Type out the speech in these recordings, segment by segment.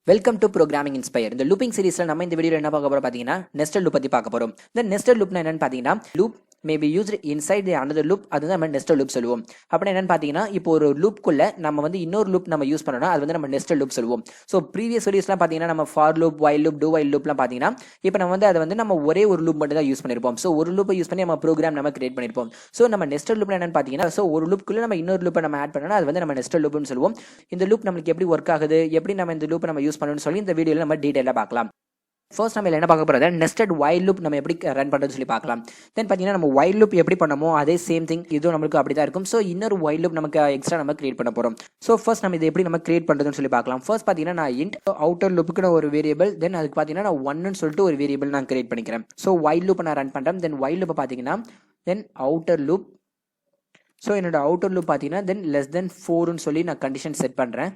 Welcome to programming inspire. இந்த looping சீரிஸ்ல நம்ம இந்த வீடியோல என்ன பார்க்க போறோம் பாத்தீங்கன்னா நெஸ்டட் லூப் பத்தி பார்க்க போறோம். இந்த நெஸ்டட் லூப்னா என்னன்னு பாத்தீங்கன்னா loop may be used inside the another loop. அதுதான் நம்ம நெஸ்டட் லூப் சொல்லுவோம். அப்படி என்னன்னு பாத்தீங்கன்னா இப்போ ஒரு லூப்க்குள்ள நம்ம வந்து இன்னொரு லூப் நம்ம யூஸ் பண்ணோம்னா அது வந்து நம்ம நெஸ்டட் லூப் சொல்லுவோம். ஸோ ப்ரீவியஸ் வீடியோஸ்லாம் பாத்தீங்கன்னா நம்ம for loop, while loop, do while லூப்லாம் பாத்தீங்கன்னா இப்போ நம்ம வந்து அதை வந்து நம்ம ஒரே ஒரு லூப் மட்டும் தான் யூஸ் பண்ணிருப்போம். ஸோ ஒரு லூப்பை யூஸ் பண்ணி நம்ம ப்ரோக்ராம் நம்ம கிரியேட் பண்ணிருப்போம். ஸோ நம்ம நெஸ்டட் லூப்னா என்னன்னு பாத்தீங்கன்னா ஸோ ஒரு லூப்க்குள்ள நம்ம இன்னொரு லூப்பை நம்ம ஆட் பண்ணோம்னா அது வந்து நம்ம நெஸ்டட் லூப்னு சொல்லுவோம். இந்த லூப் நமக்கு எப்படி ஒர்க் ஆகுது, எப்படி நம்ம இந்த லூப்பை நம்ம யூஸ் பண்ணணும்னு சொல்லி இந்த வீடியோல நம்ம டீடைலா பார்க்கலாம். ஃபர்ஸ்ட் நம்ம என்ன பார்க்க போறது நெஸ்டட் வைல் லூப் நம்ம எப்படி ரன் பண்றதுன்னு சொல்லி பார்க்கலாம். தென் பார்த்தீங்கன்னா நம்ம வைல் லூப் எப்படி பண்ணமோ அதே சேம் திங் இதுவும் நமக்கு அப்படி தான் இருக்கும். ஸோ இன்னொரு வைல் லூப் நமக்கு எக்ஸ்ட்ரா நம்ம கிரியேட் பண்ண போறோம். ஸோ ஃபர்ஸ்ட் நம்ம இதை எப்படி நம்ம கிரியேட் பண்றதுன்னு சொல்லி பார்க்கலாம். ஃபர்ஸ்ட் பார்த்தீங்கன்னா நான் இன்ட் அவுட்டர் லூப்புக்கு நான் ஒரு வேரியபிள், தென் அதுக்கு பார்த்தீங்கன்னா நான் ஒன்னு சொல்லிட்டு ஒரு வேரியபிள் நான் கிரியேட் பண்ணிக்கிறேன். ஸோ வைல் லூப் நான் ரன் பண்றேன். தென் வைல் லூப் பார்த்தீங்கன்னா தென் அவுட்டர் லூப். ஸோ என்னோட அவுட்டர் லூப் பார்த்தீங்கன்னா தென் லெஸ் தென் 4ன்னு சொல்லி நான் கண்டிஷன் செட் பண்றேன்.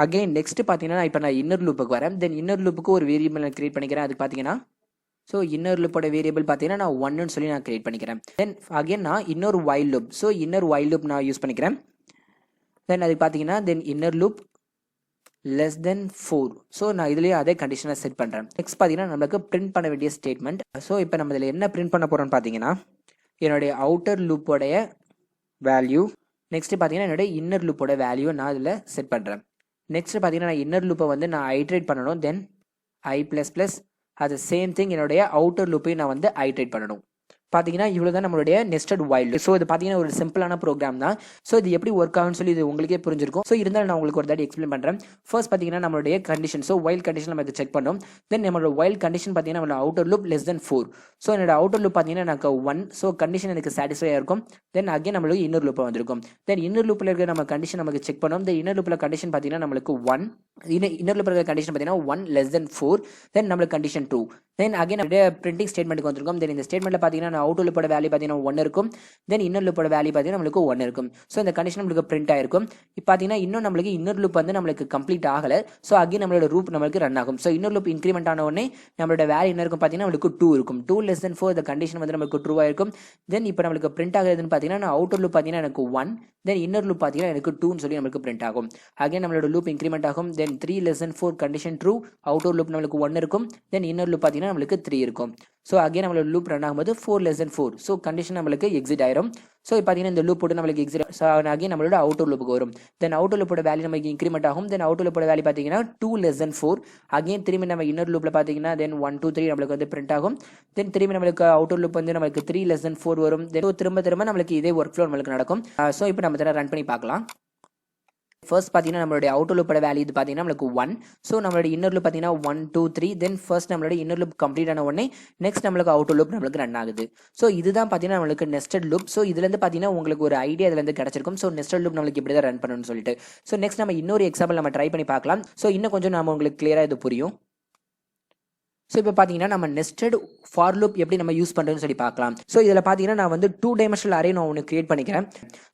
அகைன் நெக்ஸ்ட் பார்த்தீங்கன்னா இப்போ நான் இன்னர் லூப்புக்கு வரேன். தென் இன்னர் லூப்புக்கு ஒரு வேரியபிள் நான் கிரியேட் பண்ணிக்கிறேன். அதுக்கு பார்த்தீங்கன்னா ஸோ இன்னர் லூப்போட வேரியபிள் பார்த்தீங்கன்னா நான் ஒன்னு சொல்லி நான் கிரியேட் பண்ணிக்கிறேன். தென் அகைன் நான் இன்னொரு while loop, so inner while loop நான் யூஸ் பண்ணிக்கிறேன். தென் அதுக்கு பார்த்தீங்கன்னா தென் inner loop less than 4. So நான் இதுலேயே அதே கண்டிஷனை செட் பண்ணுறேன். நெக்ஸ்ட் பார்த்தீங்கன்னா நம்மளுக்கு பிரிண்ட் பண்ண வேண்டிய ஸ்டேட்மெண்ட். ஸோ இப்போ நம்ம இதில் என்ன பிரிண்ட் பண்ண போகிறோம்னு பார்த்தீங்கன்னா என்னுடைய அவுட்டர் லூப்போடைய வேல்யூ, நெக்ஸ்ட் பார்த்தீங்கன்னா என்னுடைய இன்னர் லூப்போட வேல்யூ நான் இதில் செட் பண்ணுறேன். நெக்ஸ்ட் பார்த்தீங்கன்னா நான் இன்னர் லூப்பை வந்து நான் ஐட்ரேட் பண்ணணும். தென் ஐ ப்ளஸ் ப்ளஸ் அது சேம் திங் என்னுடைய அவுட்டர் லூப்பையும் நான் வந்து ஐட்ரேட் பண்ணணும். பார்த்தீங்கன்னா இவ்வளோ தான் நம்மளுடைய நெஸ்டட் வைல். ஸோ இது பார்த்தீங்கன்னா ஒரு சிம்பிளான ப்ரோக்ராம் தான். ஸோ இது எப்படி ஒர்க் ஆகும்னு சொல்லி இது உங்களுக்கே புரிஞ்சிருக்கும். ஸோ இருந்தாலும் நான் உங்களுக்கு ஒரு தாட்டி எக்ஸ்பிளைன் பண்ணுறேன். ஃபர்ஸ்ட் பார்த்தீங்கன்னா நம்மளுடைய கண்டிஷன், ஸோ வைல் கண்டிஷன் நம்ம இதை செக் பண்ணோம். தென் நம்மளோட வைல் கண்டிஷன் பார்த்தீங்கன்னா நம்மளோட outer loop less than 4. So என்னோட அவுட்டர் லூப் பார்த்தீங்கன்னா எனக்கு 1. ஸோ கண்டிஷன் எனக்கு சாட்டிஸ்ஃபையாக இருக்கும். தென் அகைன் நம்மளுக்கு இன்னொரு லூப்பாக வந்திருக்கும். தென் இன்னொரு லூப்பில் இருக்கிற நம்ம கண்டிஷன் நமக்கு செக் பண்ணோம். தென் இன்னொரு லூப்பில் கண்டிஷன் பார்த்தீங்கன்னா நம்மளுக்கு 1. இன்னொரு லூப்பில் இருக்கிற கண்டிஷன் பார்த்தீங்கன்னா 1 லெஸ் தென் 4. தென் நம்மளுக்கு கண்டிஷன் 2. தென் அகைன் நம்மளுடைய பிரிண்டிங் ஸ்டேட்மெண்ட்டுக்கு வந்திருக்கும். தென் இந்த ஸ்டேட்மெண்ட்டில் பார்த்தீங்கன்னா நான் அவுட்டர் லூப்போட வேல்யூ பார்த்தீங்கன்னா 1 இருக்கும். தென் இன்னொரு லூப்போட வேல்யூ பார்த்தீங்கன்னா நம்மளுக்கு 1 இருக்கும். ஸோ இந்த கண்டிஷன் நம்மளுக்கு பிரிண்ட் ஆயிருக்கும். இப்போ பார்த்தீங்கன்னா இன்னும் நம்மளுக்கு இன்னொரு லூப் வந்து நம்மளுக்கு கம்ப்ளீட் ஆகலை. ஸோ அகைன் நம்மளோட லூப் நம்மளுக்கு ரன் ஆகும். ஸோ இன்னொரு லூப் இன்க்ரிமெண்ட் ஆன உடனே நம்மளோட வேல்யூ என்ன இருக்கும் பார்த்தீங்கன்னா நம்மளுக்கு 2 இருக்கும். 2 லெஸ் தென் 4 இந்த கண்டிஷன் வந்து நம்மளுக்கு ட்ரூ ஆயிருக்கும். தென் இப்போ நம்மளுக்கு பிரிண்ட் ஆகுதுன்னு பார்த்தீங்கன்னா நான் அவுட்டர் லூப் பார்த்தீங்கன்னா எனக்கு 1. தென் இன்னொரு லூப் பார்த்தீங்கன்னா எனக்கு 2ன்னு சொல்லி நம்மளுக்கு பிரிண்ட் ஆகும். அகைன் நம்மளோட லூப் இன்க்ரிமெண்ட் ஆகும். தென் 3 less than 4 condition true. Outer loop நம்மளுக்கு 1 இருக்கும். தென் இன்னொரு லூப் பார்த்தீங்கன்னா நம்மளுக்கு 3 இருக்கும். ஸோ அகைன் நம்மளோட லூப் ரன் ஆகும்போது 4 லெஸ் தென் 4. ஸோ கண்டிஷன் நம்மளுக்கு எக்ஸிட் ஆயிரும். ஸோ இப்போ பார்த்தீங்கன்னா இந்த லூப் போட்டு நம்மளுக்கு எக்ஸிட். ஸோ அகைன் நம்மளோட அவுட்டர் லூப்புக்கு வரும். தென் அவுட்டர் லூப்போட வேல்யூ நமக்கு இன்க்ரிமெண்ட் ஆகும். தென் அவுட்டர் லூப்போட வேல்யூ பார்த்தீங்கன்னா 2 லெஸ் தென் 4. அகைன் திரும்பி நம்ம இன்னொரு லூப்பில் பார்த்தீங்கன்னா தென் 1 2 3 நம்மளுக்கு வந்து பிரிண்ட் ஆகும். தென் திரும்பி நம்மளுக்கு அவுட்டர் லூப் வந்து நம்மளுக்கு 3 லெஸ் தென் 4 வரும். தென் திரும்ப நம்மளுக்கு இதே ஒர்க் ஃப்ளோ நம்மளுக்கு நடக்கும். ஸோ இப்போ நம்ம இதை ரன் பண்ணி பார்க்கலாம். ஃபர்ஸ்ட் பார்த்தீங்கன்னா நம்மளுடைய அவுட்டர் லூப்போட வேல்யூ இது பார்த்தீங்கன்னா நம்மளுக்கு 1. ஸோ நம்மளுடைய இன்னர் லூப் பார்த்தீங்கன்னா 1 2 3. தென் ஃபர்ஸ்ட் நம்மளுடைய இன்னர் லூப் கம்ப்ளீட் ஆன உடனே நெக்ஸ்ட் நம்மளுக்கு அவுட்டர் லூப் நம்மளுக்கு ரன் ஆகுது. ஸோ இதுதான் பார்த்தீங்கன்னா நம்மளுக்கு நெஸ்டட் லூப். ஸோ இதுலேருந்து பார்த்தீங்கன்னா உங்களுக்கு ஒரு ஐடியா இதுலேருந்து கிடைச்சிருக்கும். ஸோ நெஸ்டட் லூப் நம்மளுக்கு இப்படி தான் ரன் பண்ணணும்னு சொல்லிட்டு. ஸோ நெக்ஸ்ட் நம்ம இன்னொரு எக்ஸாம்பிள் நம்ம ட்ரை பண்ணி பார்க்கலாம். ஸோ இன்னும் கொஞ்சம் நம்ம உங்களுக்கு கிளியராக இது புரியும். ஸோ இப்போ பார்த்தீங்கன்னா நம்ம நெஸ்டட் ஃபார் லூப் எப்படி நம்ம யூஸ் பண்ணுறதுன்னு சொல்லி பார்க்கலாம். ஸோ இதில் பார்த்தீங்கன்னா நான் வந்து 2 டைமென்ஷனல் அரே நான் ஒன்று கிரியேட் பண்ணிக்கிறேன்.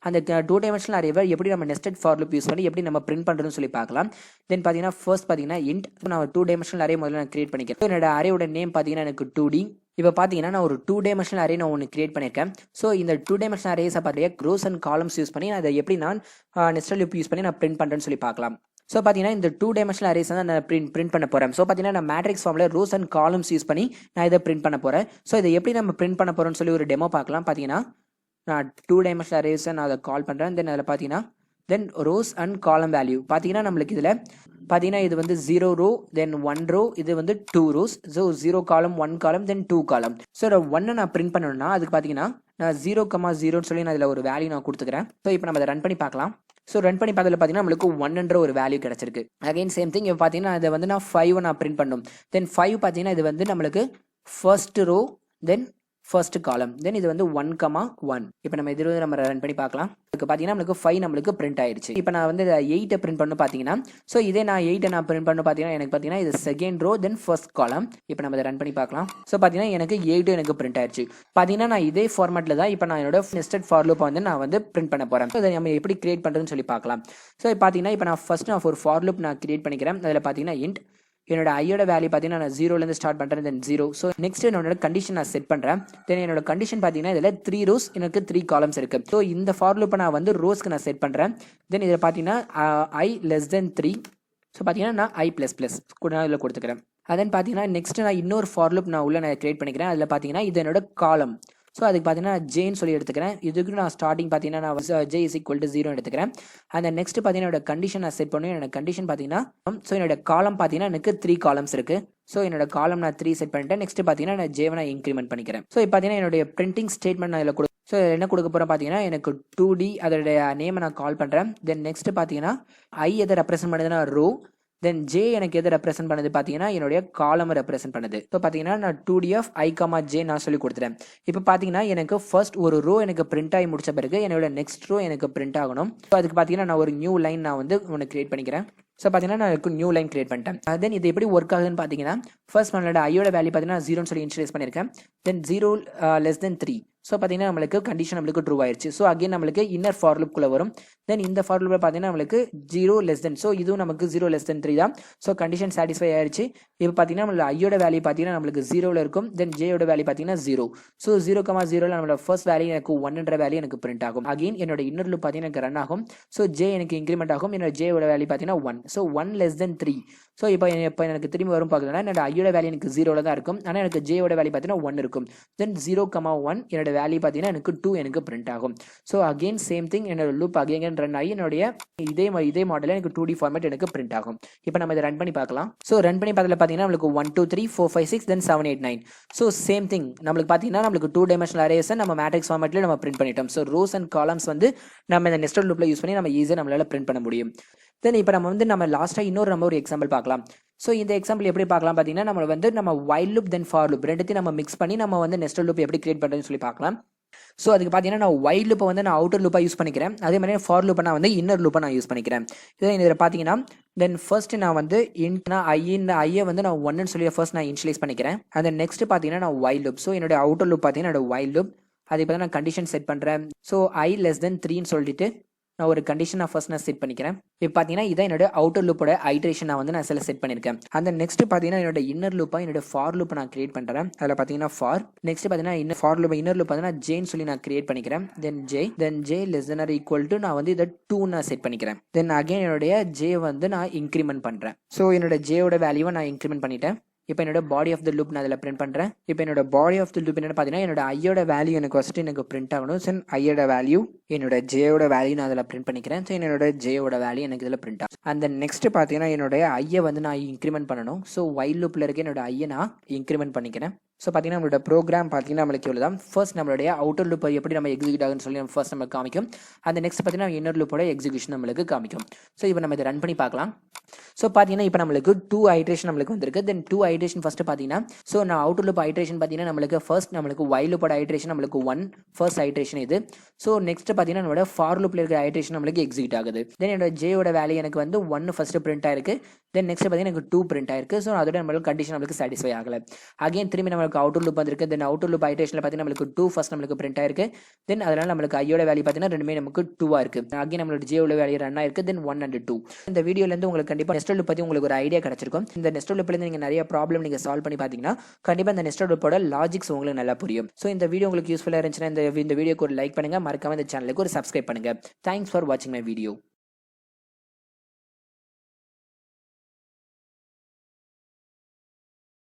அந்த 2 டைமென்ஷனல் அரேவை எப்படி நம்ம நெஸ்டட் ஃபார் லூப் யூஸ் பண்ணி எப்படி நம்ம பிரிண்ட் பண்ணுறதுன்னு சொல்லி பார்க்கலாம். தென் பார்த்தீங்கன்னா ஃபர்ஸ்ட் பார்த்தீங்கன்னா இன்ட் நான் 2 டைமென்ஷனல் அரே முதல்ல நான் கிரியேட் பண்ணிக்கிறேன். என்னோட அரேயோட நேம் பார்த்தீங்கன்னா எனக்கு 2D. இப்போ பார்த்தீங்கன்னா நான் ஒரு 2 டைமென்ஷனல் அரே நான் ஒன்று கிரியேட் பண்ணியிருக்கேன். ஸோ இந்த 2 டைமென்ஷனல் அரேஸை பார்த்தீங்கன்னா ரோஸ் அண்ட் காலம்ஸ் யூஸ் பண்ணி அதை எப்படி நான் நெஸ்டட் லூப் யூஸ் பண்ணி நான் பிரிண்ட் பண்ணுறேன்னு சொல்லி பார்க்கலாம். ஸோ பார்த்தீங்கன்னா இந்த 2 டைமென்ஷனல் அரேஸ் தான் நான் பிரிண்ட் பண்ண போகிறேன். ஸோ பார்த்தீங்கன்னா நான் மேட்ரிக்ஸ் ஃபார்மில் ரோஸ் அண்ட் காலம்ஸ் யூஸ் பண்ணி நான் இதை பிரிண்ட் பண்ண போகிறேன். ஸோ இதை எப்படி நம்ம பிரிண்ட் பண்ண போகிறோம்னு சொல்லி ஒரு டெமோ பார்க்கலாம். பார்த்தீங்கன்னா நான் 2 டைமென்ஷனல் அரேஸை நான் அதை கால் பண்ணுறேன். தென் அதில் பார்த்தீங்கன்னா தென் ரோஸ் அண்ட் காலம் வேல்யூ பார்த்தீங்கன்னா நம்மளுக்கு இதில் பார்த்தீங்கன்னா இது வந்து 0 ரோ, தென் 1 ரோ, இது வந்து 2 ரோஸ். ஸோ 0 காலம் 1 காலம் தென் 2 காலம். ஸோ இதை 1 நான் பிரிண்ட் பண்ணணும்னா அதுக்கு பார்த்தீங்கன்னா நான் 0,0ன்னு சொல்லி நான் இதில் ஒரு வேல்யூ நான் கொடுத்துக்கிறேன். ஸோ இப்போ நம்ம அதை ரன் பண்ணி பார்க்கலாம். ஸோ ரன் பண்ணி பார்த்ததில் பார்த்தீங்கன்னா நம்மளுக்கு 1 ஒரு வேல்யூ கிடைச்சிருக்கு. அகைன் சேம் திங் இப்போ பார்த்தீங்கன்னா இதை வந்து நான் 5 நான் பிரிண்ட் பண்ணணும். தென் 5 பார்த்தீங்கன்னா இது வந்து நம்மளுக்கு ஃபர்ஸ்ட் ரோ, தென் ஃபர்ஸ்ட் காலம், தென் இது வந்து 1,1. இப்போ நம்ம இது நம்ம ரன் பண்ணி பார்க்கலாம். இதுக்கு பார்த்தீங்கன்னா நம்மளுக்கு 5 நம்மளுக்கு பிரிண்ட் ஆயிடுச்சு. இப்போ நான் வந்து 8 பிரிண்ட் பண்ணு பார்த்தீங்கன்னா ஸோ இதே நான் 8 நான் பிரிண்ட் பண்ணு பார்த்தீங்கன்னா எனக்கு பார்த்தீங்கன்னா இது செகண்ட் ரோ தென் ஃபர்ஸ்ட் காலம். இப்போ நம்ம இதை ரன் பண்ணி பார்க்கலாம். ஸோ பார்த்தீங்கன்னா எனக்கு 8 எனக்கு பிரிண்ட் ஆயிடுச்சு. பார்த்தீங்கன்னா நான் இதே ஃபார்மேட்டில் தான் இப்போ நான் என்னோட நெஸ்டட் ஃபார் லூப் வந்து நான் வந்து பிரிண்ட் பண்ண போகிறேன். ஸோ இதை நம்ம எப்படி கிரியேட் பண்ணுறதுன்னு சொல்லி பார்க்கலாம். ஸோ பார்த்தீங்கன்னா இப்போ நான் ஒரு ஃபார் லூப் நான் கிரியேட் பண்ணிக்கிறேன். அதில் பார்த்தீங்கன்னா இன்ட் என்னோட ஐயோட வேல்யூ பார்த்தீங்கன்னா நான் 0லேருந்து ஸ்டார்ட் பண்ணுறேன். தென் 0. ஸோ நெக்ஸ்ட் என்னோட கண்டிஷன் நான் செட் பண்ணுறேன். தென் என்னோட கண்டிஷன் பார்த்தீங்கன்னா இதில் 3 ரோஸ் எனக்கு 3 காலம்ஸ் இருக்குது. ஸோ இந்த ஃபார் லூப்பை நான் வந்து ரோஸ்க்கு நான் செட் பண்ணுறேன். தென் இதில் பார்த்தீங்கன்னா I less than 3. ஸோ பார்த்தீங்கன்னா நான் ஐ ப்ளஸ் ப்ளஸ் கூட நான் இதில் கொடுத்துக்கிறேன். அதன் பார்த்தீங்கன்னா நெக்ஸ்ட் நான் இன்னொரு ஃபார் லூப் நான் உள்ள நான் கிரியேட் பண்ணிக்கிறேன். அதில் பார்த்தீங்கன்னா இது என்னோட காலம். ஸோ அதுக்கு பார்த்தீங்கன்னா ஜேன்னு சொல்லி எடுத்துக்கிறேன். இதுக்கு நான் ஸ்டார்டிங் பார்த்தீங்கன்னா நான் ஜே இஸ் ஈக்குவல் டு 0 எடுத்துக்கிறேன். அந்த நெக்ஸ்ட் பார்த்தீங்கன்னா என்னோட கண்டிஷன் நான் செட் பண்ணுவேன். என்னோட கண்டிஷன் பார்த்தீங்கன்னா ஸோ என்னோட காலம் பார்த்தீங்கன்னா எனக்கு 3 காலம்ஸ் இருக்கு. ஸோ என்னோட காலம் நான் 3 செட் பண்ணிட்டேன். நெக்ஸ்ட் பார்த்தீங்கன்னா நான் ஜேவை நான் இன்க்ரிமெண்ட் பண்ணிக்கிறேன். ஸோ இப்போ பார்த்தீங்கன்னா என்னோட பிரிண்டிங் ஸ்டேட்மெண்ட் நான் இதில் ஸோ என்ன கொடுக்க போகிறேன் பார்த்தீங்கன்னா எனக்கு 2D அதோடைய நேமை நான் கால் பண்ணுறேன். தென் நெக்ஸ்ட் பார்த்தீங்கன்னா ஐ எதை ரெப்ரசென்ட் பண்ணுதுன்னா ரோ. தென் ஜே எனக்கு எதை ரெப்ரசென்ட் பண்ணுது பார்த்தீங்கன்னா என்னுடைய காலம் ரெப்ரசென்ட் பண்ணுது. ஸோ பார்த்தீங்கன்னா நான் 2D of I, J நான் சொல்லி கொடுத்துட்டேன். இப்போ பார்த்தீங்கன்னா எனக்கு ஃபர்ஸ்ட் ஒரு ரோ எனக்கு பிரிண்ட் ஆகி முடிச்ச பிறகு என்னோட நெக்ஸ்ட் ரோ எனக்கு பிரிண்ட் ஆகணும். ஸோ அதுக்கு பார்த்தீங்கன்னா நான் ஒரு நியூ லைன் நான் வந்து ஒன்று கிரியேட் பண்ணிக்கிறேன். ஸோ பார்த்தீங்கன்னா நான் நியூ லைன் கிரியேட் பண்ணிட்டேன். தென் இது எப்படி ஒர்க் ஆகுதுன்னு பார்த்தீங்கன்னா ஃபர்ஸ்ட் நம்மளோட ஐயோட வேல்யூ பார்த்தீங்கன்னா 0ன்னு சொல்லி இன்ஷியலைஸ் பண்ணியிருக்கேன். தென் 0 less than 3. ஸோ பார்த்தீங்கன்னா நம்மளுக்கு கண்டிஷன் நம்மளுக்கு ட்ரூ ஆயிடுச்சு. ஸோ அகைன் நம்மளுக்கு இன்னர் ஃபார் லூப்குள்ளே வரும். தென் இந்த ஃபார் லூப்பில் பார்த்தீங்கன்னா நம்மளுக்கு 0 less than. ஸோ இதுவும் நமக்கு 0 less than 3 தான். ஸோ கண்டிஷன் சாட்டிஸ்ஃபை ஆயிடுச்சு. இப்போ பார்த்தீங்கன்னா நம்மளோட ஐயோட வேல்யூ பார்த்தீங்கன்னா நம்மளுக்கு 0ல் இருக்கும். தென் ஜேயோட வேல்யூ பார்த்தீங்கன்னா 0. ஸோ 0,0ல நம்மளோட ஃபர்ஸ்ட் வேல்யூ எனக்கு 1ன்ற வேல்யூ எனக்கு பிரிண்ட் ஆகும். அகைன் என்னோட இன்னர் லூப் பார்த்தீங்கன்னா எனக்கு ரன் ஆகும். ஸோ ஜே எனக்கு இன்க்ரிமெண்ட் ஆகும். என்னோட ஜேயோட வேல்யூ பார்த்தீங்கன்னா 1. So 1 less than 3. ஸோ இப்போ எனக்கு திரும்பி வரும் பார்க்கலன்னா என்னோட ஐயோட வேல்யூ எனக்கு 0ல தான் இருக்கும். ஆனால் எனக்கு ஜேயோட வேல்யூ பார்த்தீங்கன்னா 1 இருக்கும். தென் 0,1 என்னோட வேல்யூ பார்த்தீங்கன்னா எனக்கு 2 எனக்கு பிரிண்ட் ஆகும். ஸோ அகெயின் சேம் திங் என்னோட லூப் அகைன் ரன் ஆகி என்னுடைய இதே மாடலில் எனக்கு 2D ஃபார்மேட் எனக்கு பிரிண்ட் ஆகும். இப்போ நம்ம இதை ரன் பண்ணி பார்க்கலாம். ஸோ ரன் பண்ணி பார்த்ததில் பார்த்தீங்கன்னா நம்மளுக்கு 1 2 3 4 5 6 தென் 7 8 9. ஸோ சேம் திங் நம்மளுக்கு பார்த்தீங்கன்னா நம்மளுக்கு 2 dimensional அரேஸை நம்ம மேட்ரிக்ஸ் ஃபார்மேட்லேயே நம்ம பிரிண்ட் பண்ணிட்டோம். ஸோ ரோஸ் அண்ட் காலம்ஸ் வந்து நம்ம இந்த நெஸ்டட் லூப்பில் யூஸ் பண்ணி நம்ம ஈஸியாக நம்மளால பிரிண்ட் பண்ண முடியும். தென் இப்போ நம்ம லாஸ்ட்டாக இன்னொரு ஒரு எக்ஸாம்பிள் பார்க்கலாம். ஸோ இந்த எக்ஸாம்பிள் எப்படி பார்க்கலாம் பார்த்தீங்கன்னா நம்ம while loop then for loop ரெண்டுத்தையும் நம்ம மிக்ஸ் பண்ணி நம்ம வந்து நெஸ்டட் லூப் எப்படி கிரியேட் பண்ணுறதுன்னு சொல்லி பார்க்கலாம். ஸோ அதுக்கு பார்த்தீங்கன்னா நான் வைல் லூப்பை வந்து நான் அவுட்டர் லூப்பாக யூஸ் பண்ணிக்கிறேன். அதே மாதிரி ஃபார் லூப்பை நான் வந்து இன்னர் லூப்பை நான் யூஸ் பண்ணிக்கிறேன். இதில் பார்த்தீங்கன்னா தென் ஃபர்ஸ்ட் நான் வந்து ஐயை வந்து நான் 1ன்னு சொல்லி ஃபர்ஸ்ட் நான் இனிஷியலைஸ் பண்ணிக்கிறேன். அந்த நெக்ஸ்ட் பார்த்தீங்கன்னா நான் வைல் லூப். ஸோ என்னோட அவுட்டர் லூப் பார்த்தீங்கன்னா என்னோட வைல் லூப். அதை இப்போ நான் கண்டிஷன் செட் பண்ணுறேன். ஸோ I less than 3ன்னு சொல்லிட்டு நான் ஒரு கண்டிஷன் ஃபர்ஸ்ட் நான் செட் பண்ணிக்கிறேன். இப்போ பார்த்தீங்கன்னா இதான் என்னோட அவுட்டர் லூப்போட ஐட்ரேஷன் நான் வந்து நான் செட் பண்ணியிருக்கேன். அந்த நெக்ஸ்ட் பார்த்தீங்கன்னா என்னோட இன்னர் லூப்பா என்னோட ஃபார் லூப்பை நான் கிரியேட் பண்ணுறேன். அதில் பார்த்தீங்கன்னா ஃபார் நெக்ஸ்ட் பார்த்தீங்கன்னா இன்னர் லூப் பார்த்தீங்கன்னா ஜேன்னு சொல்லி நான் கிரியேட் பண்ணிக்கிறேன். Then J less than or equal to நான் வந்து இதை 2 நான் செட் பண்ணிக்கிறேன். தென் அகைன் என்னுடைய ஜே வந்து நான் இன்க்ரிமெண்ட் பண்ணுறேன். ஸோ என்னோட ஜேயோட வேல்யூவை நான் இன்க்ரிமெண்ட் பண்ணிட்டேன். இப்போ என்னோட பாடி ஆஃப் த லூப் நான் அதில் பிரிண்ட் பண்ணுறேன். இப்போ என்னோட பாடி ஆஃப் த லூப் என்ன பார்த்தீங்கன்னா என்னோட ஐயோட வேல்யூ எனக்கு ஃபஸ்ட்டு எனக்கு பிரிண்ட் ஆகணும். ஸோ ஐயோட வேல்யூ என்னோட ஜேயோட வேல்யூ நான் அதில் பிரிண்ட் பண்ணிக்கிறேன். ஸோ என்னோட ஜேயோட வேல்யூ எனக்கு இதில் பிரிண்ட் ஆகும். அந்த நெக்ஸ்ட் பார்த்தீங்கன்னா என்னோட ஐயை வந்து நான் இன்க்ரிமெண்ட் பண்ணணும். ஸோ வைல் லூப்பில் இருக்க என்னோட ஐயை நான் இன்க்ரிமெண்ட் பண்ணிக்கிறேன். ஸோ பார்த்தீங்கன்னா நம்மளோட ப்ரோக்ராம் பார்த்தீங்கன்னா நம்மளுக்கு இவ்வளோ தான். ஃபர்ஸ்ட் நம்மளுடைய அவுட்டர் லூப் எப்படி நம்ம எக்ஸிக்யூட் ஆகுன்னு சொல்லி நம்ம ஃபர்ஸ்ட் நம்மளுக்கு காமிக்கும். அந்த நெக்ஸ்ட் பார்த்தீங்கன்னா இன்னர் லூப்போட எக்ஸிக்யூஷன் நம்மளுக்கு காமிக்கும். ஸோ இப்போ நம்ம இதை ரன் பண்ணி பார்க்கலாம். ஸோ பார்த்தீங்கன்னா இப்போ நம்மளுக்கு 2 ஐட்ரேஷன் நம்மளுக்கு வந்திருக்கு. தென் 2 ஐட்ரேஷன் ஃபர்ஸ்ட் பார்த்தீங்கன்னா ஸோ நான் அவுட்டர் லூப் ஐட்ரேஷன் பார்த்தீங்கன்னா நம்மளுக்கு வைல் லூப்போட ஐட்ரேஷன் நம்மளுக்கு 1 ஃபர்ஸ்ட் ஐட்ரேஷன் இது. ஸோ நெக்ஸ்ட் பார்த்தீங்கன்னா நம்மளோட ஃபார் லூப்பில் இருக்கிற ஐட்ரேஷன் நம்மளுக்கு எக்ஸிக்யூட் ஆகுது. தென் என்னோட ஜேயோட வேல்யூ எனக்கு வந்து 1 ஃபர்ஸ்ட் பிரிண்ட் ஆயிருக்கு. தென் நெக்ஸ்ட் பார்த்தீங்கன்னா எனக்கு 2 பிரிண்ட் ஆயிருக்கு. ஸோ அதோட நம்மளுக்கு கண்டிஷன் நம்மளுக்கு சாட்டிஸ்ஃபை ஆகலை. அகைன் திரும்பி நம்மளுக்கு அவுட்டர் லூப் வந்திருக்கு. தென் அவுட்டர் லூப் ஐட்ரேஷனில் பார்த்தீங்கன்னா நம்மளுக்கு 2 ஃபர்ஸ்ட் நம்மளுக்கு பிரிண்ட் ஆயிருக்கு. தென் அதனால நம்மளுக்கு ஐயோட வேல்யூ பார்த்தீங்கன்னா ரெண்டுமே நமக்கு 2 இருக்கு. அகைன் நம்மளோட ஜேயோட வேல்யூ ரன் ஆயிருக்கு. தென் 1 and 2. இந்த வீடியோலேருந்து உங்களுக்கு கண்டிப்பாக நெஸ்டட் லூப் பற்றி உங்களுக்கு ஒரு ஐடியா கிடைச்சிருக்கும். இந்த நெஸ்டட் லூப்லேருந்து நீங்கள் நிறைய ப்ராப்ளம் நீங்கள் சால்வ் பண்ணி பார்த்தீங்கன்னா கண்டிப்பாக இந்த நெஸ்டட் லூப்போட லாஜிக்ஸ் உங்களுக்கு நல்லா புரியும். ஸோ இந்த வீடியோ உங்களுக்கு யூஸ்ஃபுல்லாக இருந்துச்சுன்னா இந்த வீடியோக்கு ஒரு லைக் பண்ணுங்க. மறக்காம இந்த சேனலுக்கு ஒரு சப்ஸ்கிரைப் பண்ணுங்க. தேங்க்ஸ் ஃபார் வாட்சிங் மை வீடியோ.